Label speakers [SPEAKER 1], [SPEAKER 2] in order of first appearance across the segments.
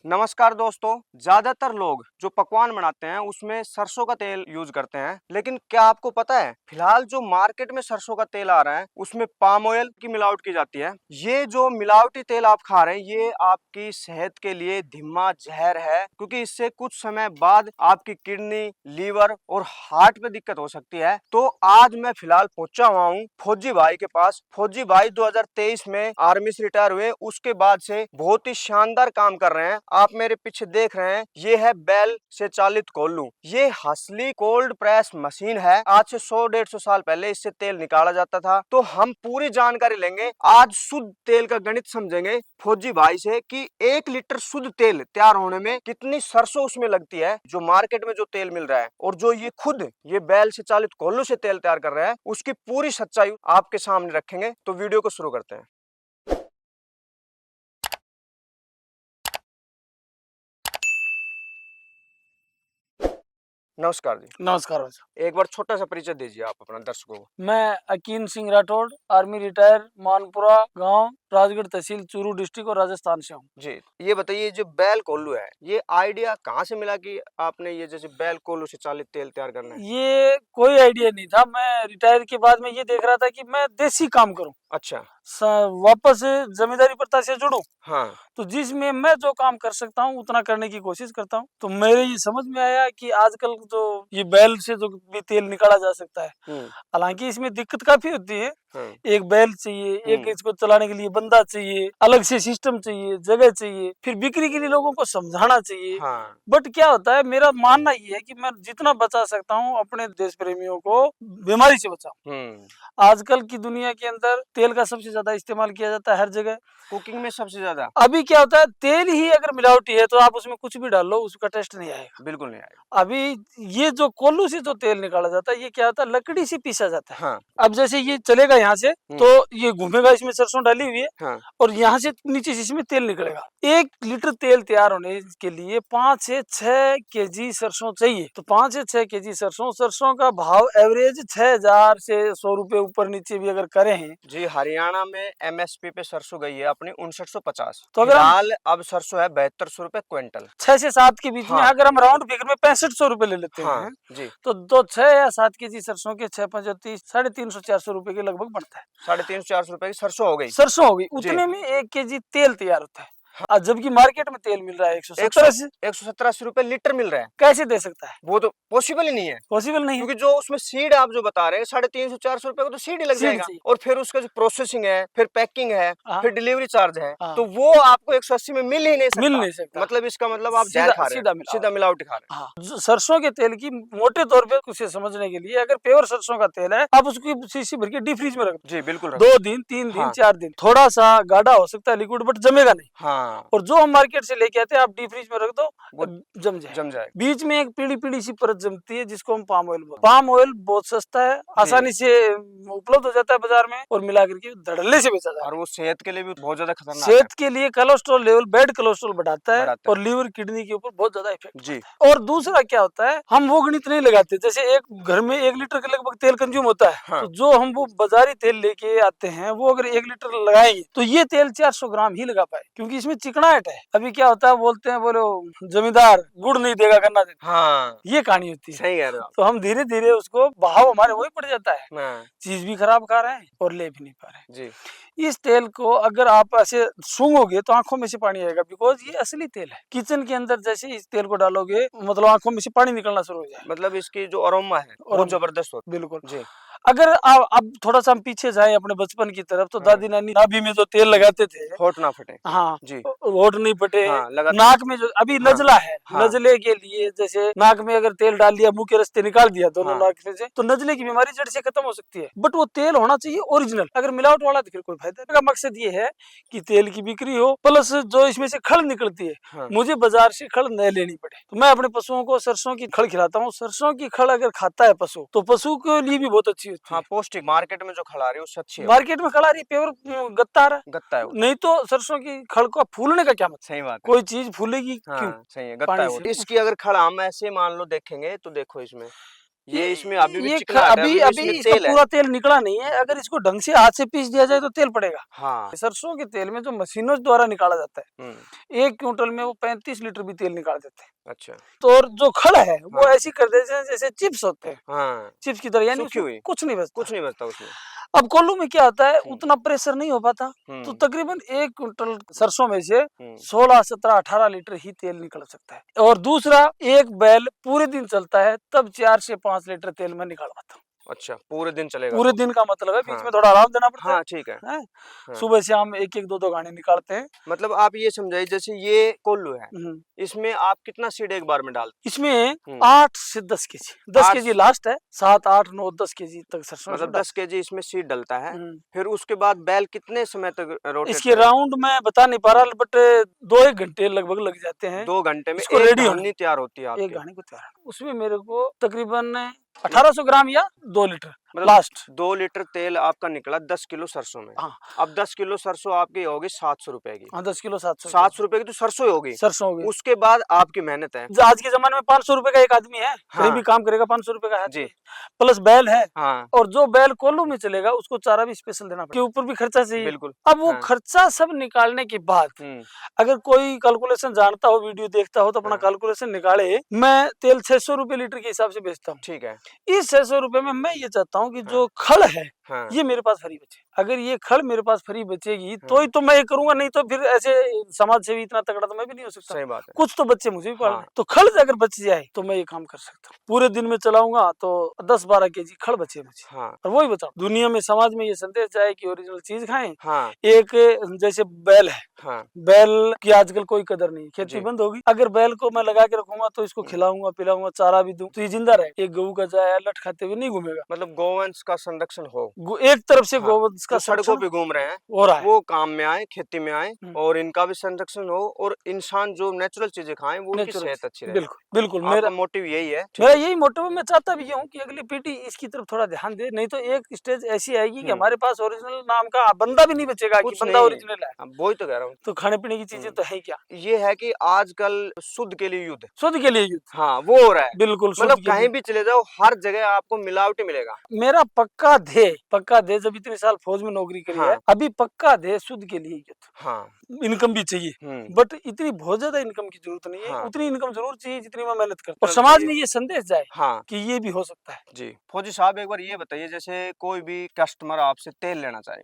[SPEAKER 1] नमस्कार दोस्तों। ज्यादातर लोग जो पकवान बनाते हैं उसमें सरसों का तेल यूज करते हैं, लेकिन क्या आपको पता है फिलहाल जो मार्केट में सरसों का तेल आ रहा है उसमें पाम ऑयल की मिलावट की जाती है। ये जो मिलावटी तेल आप खा रहे हैं ये आपकी सेहत के लिए धिम्मा जहर है, क्योंकि इससे कुछ समय बाद आपकी किडनी, लीवर और हार्ट में दिक्कत हो सकती है। तो आज मैं फिलहाल पहुंचा हुआ हूँ फौजी भाई के पास। फौजी भाई 2023 में आर्मी से रिटायर हुए, उसके बाद से बहुत ही शानदार काम कर रहे हैं। आप मेरे पीछे देख रहे हैं, ये है बैल से चालित कोल्लू। ये हसली कोल्ड प्रेस मशीन है। आज से 100-150 साल पहले इससे तेल निकाला जाता था। तो हम पूरी जानकारी लेंगे, आज शुद्ध तेल का गणित समझेंगे फौजी भाई से कि 1 लीटर शुद्ध तेल तैयार होने में कितनी सरसों उसमें लगती है। जो मार्केट में जो तेल मिल रहा है और जो ये खुद ये बैल से चालित कोल्लू से तेल तैयार कर रहा है, उसकी पूरी सच्चाई आपके सामने रखेंगे। तो वीडियो को शुरू करते हैं। नमस्कार जी।
[SPEAKER 2] नमस्कार भाई।
[SPEAKER 1] एक बार छोटा सा परिचय दीजिए आप अपना दर्शकों को।
[SPEAKER 2] मैं akin Singh Rathore, army retire, Manpura गांव, राजगढ़ तहसील, चूरू डिस्ट्रिक्ट और राजस्थान से हूँ।
[SPEAKER 1] जी, ये बताइए जो बैल कोल्लू है ये आइडिया कहाँ से मिला कि आपने ये जैसे बैल कोल्लू से चालित तेल तैयार करना है?
[SPEAKER 2] ये कोई आइडिया नहीं था। मैं रिटायर के बाद में ये देख रहा था कि मैं देसी काम करूं,
[SPEAKER 1] अच्छा।
[SPEAKER 2] वापस जमींदारी प्रथा से जुड़ूं।
[SPEAKER 1] हाँ।
[SPEAKER 2] तो जिसमें मैं जो काम कर सकता हूँ उतना करने की कोशिश करता हूँ। तो मेरे ये समझ में आया कि आजकल जो ये बैल से जो भी तेल निकाला जा सकता है, हालांकि इसमें दिक्कत काफी होती है। एक बैल चाहिए, एक इसको चलाने के लिए बंदा चाहिए, अलग से सिस्टम चाहिए, जगह चाहिए, फिर बिक्री के लिए लोगों को समझाना चाहिए।
[SPEAKER 1] हाँ।
[SPEAKER 2] बट क्या होता है, मेरा मानना ये है कि मैं जितना बचा सकता हूँ अपने देश प्रेमियों को बीमारी से बचाऊं। आजकल की दुनिया के अंदर तेल का सबसे ज्यादा इस्तेमाल किया जाता है हर जगह,
[SPEAKER 1] कुकिंग में सबसे ज्यादा।
[SPEAKER 2] अभी क्या होता है, तेल ही अगर मिलावटी है तो आप उसमें कुछ भी डाल लो उसका टेस्ट नहीं आएगा,
[SPEAKER 1] बिल्कुल नहीं आएगा।
[SPEAKER 2] अभी ये जो कोल्लू से जो तेल निकाला जाता है ये क्या होता है, लकड़ी से पीसा जाता है।
[SPEAKER 1] हाँ।
[SPEAKER 2] अब जैसे ये चलेगा यहाँ से तो ये घूमेगा, इसमें सरसों डाली हुई है।
[SPEAKER 1] हाँ।
[SPEAKER 2] और यहाँ से नीचे से इसमें तेल निकलेगा। 1 लीटर तेल तैयार होने के लिए 5 से 6 केजी सरसों चाहिए। तो 5 से 6 केजी सरसों का भाव एवरेज 6000 से 100 रुपए ऊपर नीचे भी अगर करें हैं।
[SPEAKER 1] जी, हरियाणा में एमएसपी पे सरसों गई है अपनी 5950।
[SPEAKER 2] तो अगर
[SPEAKER 1] फिलहाल अब सरसों है 7200 रुपए क्विंटल।
[SPEAKER 2] 6 से 7 के बीच में अगर हम राउंड फिगर में 6500 रुपए ले लेते हैं
[SPEAKER 1] जी,
[SPEAKER 2] तो 6 या 7 केजी सरसों के 6 5 30 350-400 रुपए के लगभग बनता है।
[SPEAKER 1] 350-400 रुपए की सरसों हो गई।
[SPEAKER 2] सरसों हो गई, उतने में 1 केजी तेल तैयार होता है। जबकि मार्केट में तेल मिल रहा है
[SPEAKER 1] 170-180 रुपए लीटर मिल रहा है।
[SPEAKER 2] कैसे दे सकता है?
[SPEAKER 1] वो तो पॉसिबल ही नहीं है।
[SPEAKER 2] पॉसिबल नहीं है,
[SPEAKER 1] क्योंकि जो उसमें सीड आप जो बता रहे हैं 350-400 रुपए को तो सीड ही लग जाएगा। और फिर उसका जो प्रोसेसिंग है, फिर पैकिंग है, फिर डिलीवरी चार्ज है, तो वो आपको 180 में मिल ही नहीं सकता। मतलब इसका मतलब आप जहर खा रहे हैं, सीधा मिलावटी खा रहे हैं।
[SPEAKER 2] सरसों के तेल की मोटे तौर पे उसे समझने के लिए, अगर प्योर सरसों का तेल है आप उसकी शीशी भर के डीप फ्रीज में रख दो।
[SPEAKER 1] जी बिल्कुल।
[SPEAKER 2] 2 दिन 3 दिन 4 दिन, थोड़ा सा गाढ़ा हो सकता है लिक्विड, बट जमेगा नहीं।
[SPEAKER 1] हाँ। और
[SPEAKER 2] जो हम मार्केट से लेके आते हैं आप डीप फ्रीज में रख दो, वो जम
[SPEAKER 1] जाए।
[SPEAKER 2] बीच में एक पीली पीली सी परत जमती है जिसको हम पाम ऑयल बोलते हैं। पाम ऑयल बहुत सस्ता है, आसानी से उपलब्ध हो जाता है बाजार में और मिला करके धड़ल्ले से बेचा जाता है।
[SPEAKER 1] और वो सेहत के लिए भी बहुत ज्यादा खतरनाक
[SPEAKER 2] सेहत के लिए कोलेस्ट्रॉल लेवल, बैड कोलेस्ट्रॉल बढ़ाता है और लीवर किडनी के ऊपर बहुत ज्यादा इफेक्ट जी। और दूसरा क्या होता है, हम वो गणित नहीं लगाते। जैसे एक घर में 1 लीटर के लगभग तेल कंज्यूम होता है, तो जो हम वो बाजारी तेल लेके आते हैं वो अगर 1 लीटर लगाएंगे तो ये तेल 400 ग्राम ही लगा पाए, क्योंकि इसमें चिकनाहट है। अभी क्या होता है, बोलते हैं बोलो जमींदार गुड़ नहीं देगा गन्ना देगा। हाँ, ये कहानी होती है। सही कह रहे हो। तो हम धीरे धीरे उसको भाव हमारे वही पड़ जाता है, चीज भी खराब खा रहे हैं और ले भी नहीं पा रहे जी। इस तेल को अगर आप ऐसे सूंघोगे तो आंखों में से पानी आएगा, बिकॉज ये असली तेल है। किचन के अंदर जैसे इस तेल को डालोगे मतलब आंखों में से पानी निकलना शुरू हो जाए।
[SPEAKER 1] मतलब इसकी जो अरोमा है वो जबरदस्त होता है। बिल्कुल जी।
[SPEAKER 2] अगर अब थोड़ा सा हम पीछे जाए अपने बचपन की तरफ, तो दादी नानी नाभि में जो तेल लगाते थे,
[SPEAKER 1] होठ ना फटे।
[SPEAKER 2] हाँ
[SPEAKER 1] जी,
[SPEAKER 2] होठ नहीं फटे। नाक में जो अभी नजला है, नजले के लिए जैसे नाक में अगर तेल डाल दिया, मुंह के रास्ते निकाल दिया दोनों नाक से, तो नजले की बीमारी जड़ से खत्म हो सकती है। बट वो तेल होना चाहिए ओरिजिनल, अगर मिलावट वाला तो फिर कोई फायदा नहीं। मकसद ये है कि तेल की बिक्री हो, प्लस जो इसमें से खल निकलती है मुझे बाजार से खल न लेनी पड़े। तो मैं अपने पशुओं को सरसों की खल खिलाता हूँ। सरसों की खल अगर खाता है पशु तो पशु के लिए भी बहुत अच्छी होती है।
[SPEAKER 1] पौष्टिक। मार्केट में जो खड़ा रही है उससे अच्छी है।
[SPEAKER 2] मार्केट में खड़ा रही है प्योर गत्ता आ रहा है,
[SPEAKER 1] गत्ता है।
[SPEAKER 2] नहीं तो सरसों की खल को फूलने का क्या मतलब?
[SPEAKER 1] सही बात है।
[SPEAKER 2] कोई चीज फूलेगी क्यों?
[SPEAKER 1] सही है, गत्ता है। इसकी अगर खड़ हम ऐसे मान लो देखेंगे तो देखो इसमें ये इसमें अभी भी
[SPEAKER 2] ये
[SPEAKER 1] चिकना है,
[SPEAKER 2] अभी
[SPEAKER 1] इसमें
[SPEAKER 2] इसका
[SPEAKER 1] तेल है।
[SPEAKER 2] पूरा तेल निकला नहीं है। अगर इसको ढंग से हाथ से पीस दिया जाए तो तेल पड़ेगा।
[SPEAKER 1] हाँ।
[SPEAKER 2] सरसों के तेल में जो मशीनों द्वारा निकाला जाता है, 1 क्विंटल में वो 35 लीटर भी तेल निकाल देते हैं।
[SPEAKER 1] अच्छा।
[SPEAKER 2] तो और जो खड़ है वो
[SPEAKER 1] हाँ।
[SPEAKER 2] ऐसी कर देते हैं जैसे चिप्स होते हैं।
[SPEAKER 1] हाँ।
[SPEAKER 2] चिप्स की तरह, यानी
[SPEAKER 1] सूखी
[SPEAKER 2] उसमें
[SPEAKER 1] हुई।
[SPEAKER 2] कुछ नहीं बचता।
[SPEAKER 1] कुछ नहीं बचता उसमें।
[SPEAKER 2] अब कोल्हू में क्या होता है, उतना प्रेशर नहीं हो पाता, तो
[SPEAKER 1] हम्म।
[SPEAKER 2] तकरीबन 1 क्विंटल सरसों में से
[SPEAKER 1] हम्म।
[SPEAKER 2] 16, 17, 18 लीटर ही तेल निकल सकता है। और दूसरा, एक बैल पूरे दिन चलता है तब 4 से 5 लीटर तेल मैं निकाल पाता हूँ।
[SPEAKER 1] अच्छा, पूरे दिन चलेगा
[SPEAKER 2] पूरे
[SPEAKER 1] तो?
[SPEAKER 2] दिन का मतलब है, बीच
[SPEAKER 1] हाँ।
[SPEAKER 2] में थोड़ा आराम देना पड़ता है।
[SPEAKER 1] हाँ, ठीक है।
[SPEAKER 2] हैं?
[SPEAKER 1] हाँ।
[SPEAKER 2] सुबह शाम 1-1, 2-2 गाने निकालते हैं।
[SPEAKER 1] मतलब आप ये समझाइए, जैसे ये कोल्हू है, इसमें आप कितना सीड एक बार में डालते?
[SPEAKER 2] इसमें 8 से 10 केजी, 10 केजी लास्ट है। 7, 8, 9, 10 केजी तक सरसों
[SPEAKER 1] मतलब 10 केजी इसमें सीड डलता है।
[SPEAKER 2] हम्म।
[SPEAKER 1] फिर उसके बाद बैल कितने समय तक रोटेट
[SPEAKER 2] इसके राउंड में बता नहीं पा रहा, बट 2-1 घंटे लगभग लग जाते हैं।
[SPEAKER 1] 2 घंटे में
[SPEAKER 2] इसको
[SPEAKER 1] एक
[SPEAKER 2] रेडी
[SPEAKER 1] धानी तैयार होती है
[SPEAKER 2] एक
[SPEAKER 1] आपकी।
[SPEAKER 2] घानी को तैयार। उसमें मेरे को तकरीबन 1800 ग्राम या 2 लीटर
[SPEAKER 1] मतलब
[SPEAKER 2] लास्ट।
[SPEAKER 1] 2 लीटर तेल आपका निकला 10 किलो सरसों में।
[SPEAKER 2] हाँ।
[SPEAKER 1] अब 10 किलो सरसों आपकी होगी 700 रुपए की।
[SPEAKER 2] हाँ, 10 किलो 700
[SPEAKER 1] रुपए की तो सरसों ही होगी।
[SPEAKER 2] सरसों होगी।
[SPEAKER 1] उसके बाद आपकी मेहनत है।
[SPEAKER 2] आज के जमाने में 500 रुपए का एक आदमी है, कहीं भी काम करेगा 500 रुपए का है
[SPEAKER 1] जी।
[SPEAKER 2] प्लस बैल है।
[SPEAKER 1] हाँ।
[SPEAKER 2] और जो बैल कोल्हू में चलेगा उसको चारा भी स्पेशल देना पड़ेगा, के ऊपर भी खर्चा चाहिए।
[SPEAKER 1] बिल्कुल।
[SPEAKER 2] अब वो खर्चा सब निकालने के बाद अगर कोई कैलकुलेशन जानता हो, वीडियो देखता हो, तो अपना कैलकुलेशन निकाले। मैं तेल 600 रुपए लीटर के हिसाब से बेचता हूँ।
[SPEAKER 1] ठीक है।
[SPEAKER 2] इस 600 रुपए में मैं ये चाहता हूँ कि जो खल है ये मेरे पास फ्री बचे। अगर ये खल मेरे पास फ्री बचेगी तो ही तो मैं ये करूंगा, नहीं तो फिर ऐसे समाज सेवी इतना तगड़ा तो मैं भी नहीं हो सकता।
[SPEAKER 1] सही बात है।
[SPEAKER 2] कुछ तो बच्चे मुझे भी पालने। तो खल अगर बच जाए तो मैं ये काम कर सकता हूँ। पूरे दिन में चलाऊंगा तो 10-12 केजी खल बचे मुझे। और वही बताओ, दुनिया में समाज में ये संदेश जाए कि ओरिजिनल चीज खाएं। एक जैसे बैल है, बैल की आजकल कोई कदर नहीं, खेती बंद होगी। अगर बैल को मैं लगा के रखूंगा तो इसको खिलाऊंगा, पिलाऊंगा, चारा भी दूं तो ये जिंदा रहे। एक गऊ का जाए लट खाते हुए नहीं घूमेगा।
[SPEAKER 1] मतलब गोवंश का संरक्षण हो।
[SPEAKER 2] एक तरफ से गोवंश का
[SPEAKER 1] सड़कों पे घूम रहे हैं
[SPEAKER 2] हो रहा है,
[SPEAKER 1] वो काम में आए, खेती में आए, और इनका भी संरक्षण हो, और इंसान जो नेचुरल चीजें खाएं वो उनकी सेहत अच्छी रहे।
[SPEAKER 2] बिल्कुल बिल्कुल।
[SPEAKER 1] मेरा मोटिव यही है।
[SPEAKER 2] मेरा यही मोटिव। मैं चाहता भी हूँ कि अगली पीढ़ी इसकी तरफ थोड़ा ध्यान दे, नहीं तो एक स्टेज ऐसी आएगी कि हमारे पास ओरिजिनल नाम का बंदा भी नहीं बचेगा कि बंदा ओरिजिनल है।
[SPEAKER 1] वही तो कह रहा हूँ।
[SPEAKER 2] तो खाने पीने की चीजें तो है क्या।
[SPEAKER 1] ये है कि आजकल शुद्ध के लिए युद्ध,
[SPEAKER 2] शुद्ध के लिए युद्ध।
[SPEAKER 1] हाँ, वो हो रहा है।
[SPEAKER 2] बिल्कुल।
[SPEAKER 1] मतलब कहीं भी चले जाओ हर जगह आपको मिलावट ही मिलेगा।
[SPEAKER 2] मेरा पक्का ध्येय जब इतने साल फौज में नौकरी करी है, अभी पक्का ध्येय शुद्ध के लिए युद्ध।
[SPEAKER 1] हाँ।
[SPEAKER 2] इनकम भी चाहिए, बट इतनी बहुत ज्यादा इनकम की जरूरत नहीं है। उतनी इनकम जरूर चाहिए जितनी मैं मेहनत करता हूँ, और समाज में ये संदेश जाए कि ये भी हो सकता है।
[SPEAKER 1] जी। फौजी साहब, एक बार ये बताइए, जैसे कोई भी कस्टमर आपसे तेल लेना चाहे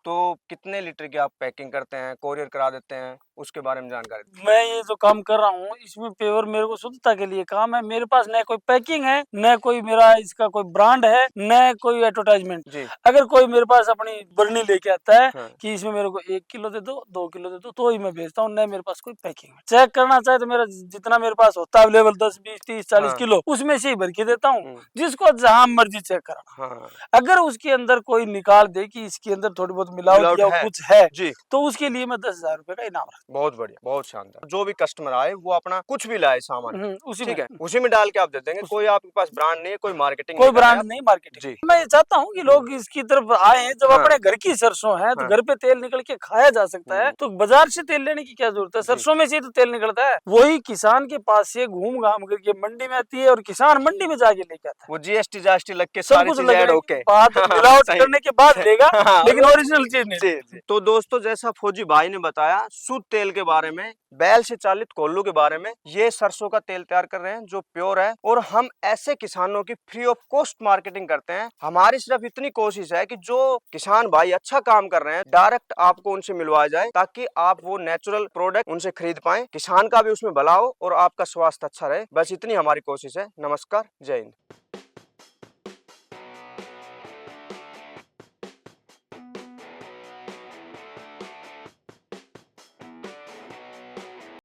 [SPEAKER 1] तो कितने लीटर की आप पैकिंग करते हैं, कोरियर करा देते हैं, उसके बारे में जानकारी।
[SPEAKER 2] मैं ये जो काम कर रहा हूँ इसमें पेवर मेरे को शुद्धता के लिए काम है। मेरे पास न कोई पैकिंग है, न कोई मेरा इसका कोई ब्रांड है, न कोई एडवर्टाइजमेंट। अगर कोई मेरे पास अपनी बरनी लेके आता है कि इसमें मेरे को 1 किलो दे दो, 2 किलो दे दो, तो ही मैं भेजता हूँ। न मेरे पास कोई पैकिंग है। चेक करना चाहे तो मेरा जितना मेरे पास होता है अवेलेबल 10, 20, 30, 40 किलो, उसमें से ही भर के देता हूँ, जिसको जहाँ मर्जी चेक करना। अगर उसके अंदर कोई निकाल दे कि इसके अंदर थोड़ी बहुत मिलावट या कुछ है तो उसके लिए मैं 10,000 रुपए का इनाम रखता हूँ।
[SPEAKER 1] बहुत बढ़िया, बहुत शानदार। जो भी कस्टमर आए वो अपना कुछ भी लाए सामान, ठीक है, उसी में डाल के आप दे देंगे। कोई आपके पास ब्रांड नहीं है, कोई मार्केटिंग,
[SPEAKER 2] कोई ब्रांड नहीं, मार्केटिंग। मैं ये चाहता हूँ कि लोग इसकी तरफ आए। जब अपने घर की सरसों है तो घर पे तेल निकल के खाया जा सकता है, तो बाजार से तेल लेने की क्या जरूरत है। सरसों में से तो तेल निकलता है, वही किसान के पास से घूम घाम करके मंडी में आती है, और किसान मंडी में जाके लेके आता है। वो
[SPEAKER 1] जीएसटी लग के
[SPEAKER 2] सब कुछ मिलावट करने के बाद लेगा, लेकिन ओरिजिनल चीज नहीं।
[SPEAKER 1] तो दोस्तों, जैसा फौजी भाई ने बताया शुद्ध तेल के बारे में, बैल से चालित कोल्हू के बारे में, ये सरसों का तेल तैयार कर रहे हैं जो प्योर है, और हम ऐसे किसानों की फ्री ऑफ कॉस्ट मार्केटिंग करते हैं। हमारी सिर्फ इतनी कोशिश है कि जो किसान भाई अच्छा काम कर रहे हैं डायरेक्ट आपको उनसे मिलवाया जाए, ताकि आप वो नेचुरल प्रोडक्ट उनसे खरीद पाएं, किसान का भी उसमें भला हो और आपका स्वास्थ्य अच्छा रहे। बस इतनी हमारी कोशिश है। नमस्कार, जय हिंद।